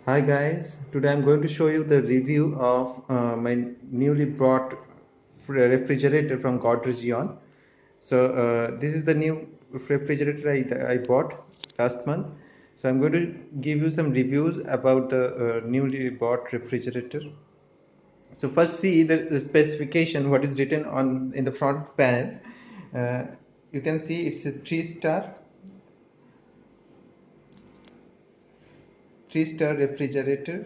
Hi guys, today I'm going to show you the review of my newly bought refrigerator from Godrej Eon. This is the new refrigerator I bought last month. So I'm going to give you some reviews about the newly bought refrigerator. So first see the specification, what is written on in the front panel. Uh, you can see it's a 3-star refrigerator,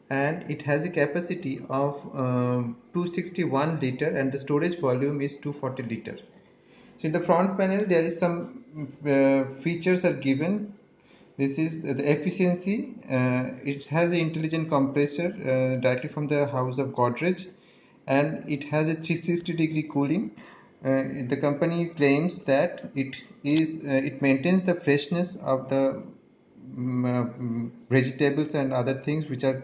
and it has a capacity of 261 liter and the storage volume is 240 liter. So in the front panel there is some features are given. This is the efficiency. It has an intelligent compressor directly from the house of Godrej, and it has a 360-degree cooling. The company claims that it maintains the freshness of the vegetables and other things which are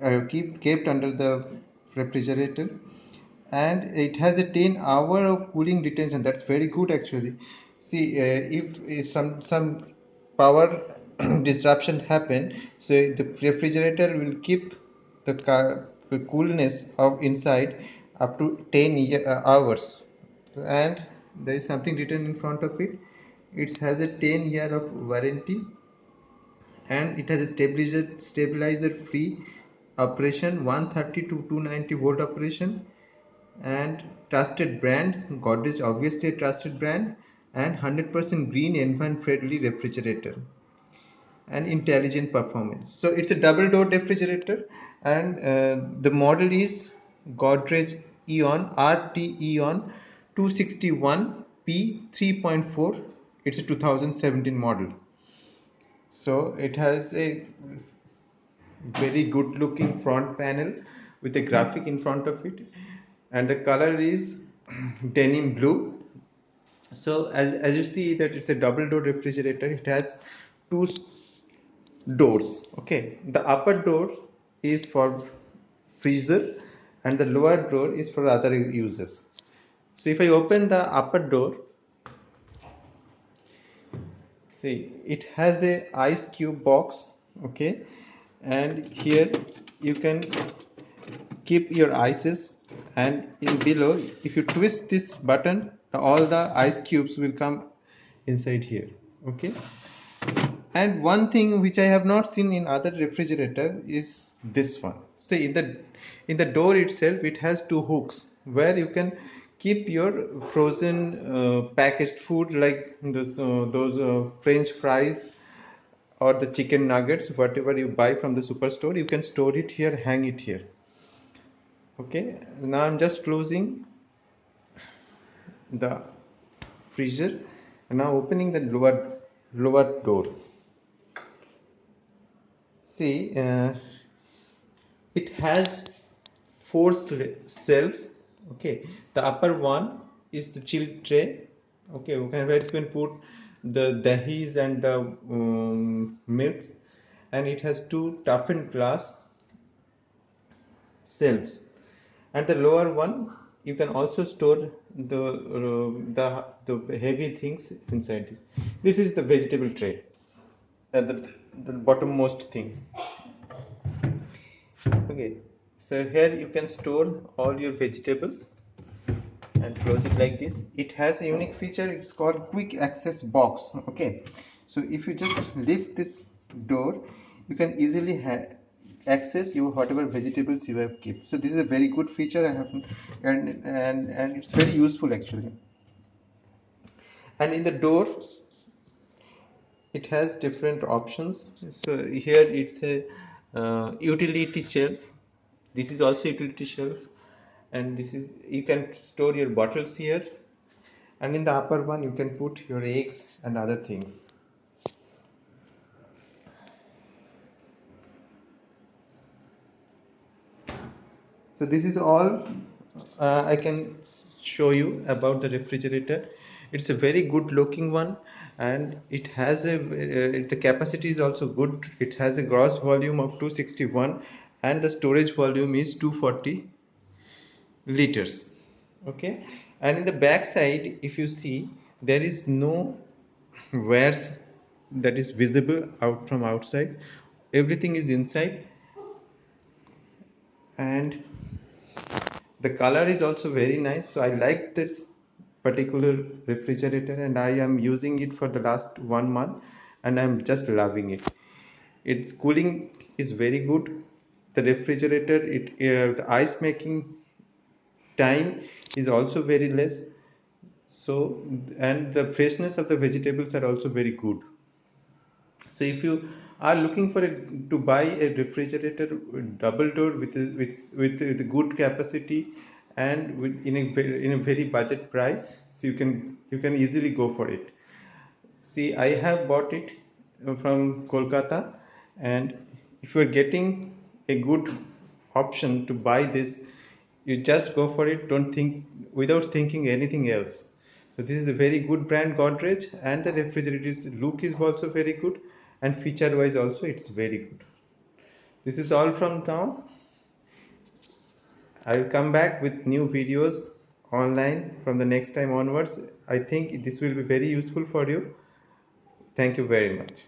kept under the refrigerator, and it has a 10-hour of cooling retention. That's very good actually. See, if some power disruption happen, so the refrigerator will keep the coolness of inside up to 10 hours. And there is something written in front of it. It has a 10-year of warranty, and it has a stabilizer free operation, 130 to 290 volt operation, and trusted brand Godrej, obviously a trusted brand, and 100% green environment friendly refrigerator, and intelligent performance. So it's a double door refrigerator, and the model is Godrej Eon RT Eon 261P 3.4. It's a 2017 model. So it has a very good looking front panel with a graphic in front of it, and the color is denim blue. So as you see that it's a double door refrigerator. It has two doors. Okay, the upper door is for freezer and the lower door is for other uses. So if I open the upper door, see, it has a ice cube box. Okay, and here you can keep your ices, and in below, if you twist this button, all the ice cubes will come inside here. Okay, and one thing which I have not seen in other refrigerator is this one. See, in the door itself, it has two hooks where you can keep your frozen packaged food, like those French fries or the chicken nuggets, whatever you buy from the superstore. You can store it here, hang it here. Okay, now I'm just closing the freezer and now opening the lower door. See, it has four shelves. Okay, the upper one is the chill tray. Okay, where you can put the dahis and the milk, and it has two toughened glass shelves. And the lower one, you can also store the heavy things inside this. This is the vegetable tray, the bottommost thing. Okay, so here you can store all your vegetables and close it like this. It has a unique feature, it's called quick access box. Okay, so if you just lift this door, you can easily access your whatever vegetables you have kept. So this is a very good feature I have, and it's very useful actually. And in the door it has different options. So here it's a utility shelf. This is also utility shelf, and this is, you can store your bottles here, and in the upper one you can put your eggs and other things. So this is all I can show you about the refrigerator. It's a very good looking one, and it has the capacity is also good. It has a gross volume of 261 and the storage volume is 240 liters. Okay, and in the back side, if you see, there is no wares that is visible out from outside. everything is inside, and the color is also very nice. So I like this particular refrigerator, and I am using it for the last 1 month, and I'm just loving it. Its cooling is very good. The refrigerator, the ice making time is also very less. So, and the freshness of the vegetables are also very good. So if you are looking for to buy a refrigerator double door with a good capacity and in a very budget price, so you can easily go for it. See, I have bought it from Kolkata, and if you are getting a good option to buy this, you just go for it. Don't think without thinking anything else. So this is a very good brand, Godrej, and the refrigerator's look is also very good, and feature-wise also it's very good. This is all from now. I will come back with new videos online from the next time onwards. I think this will be very useful for you. Thank you very much.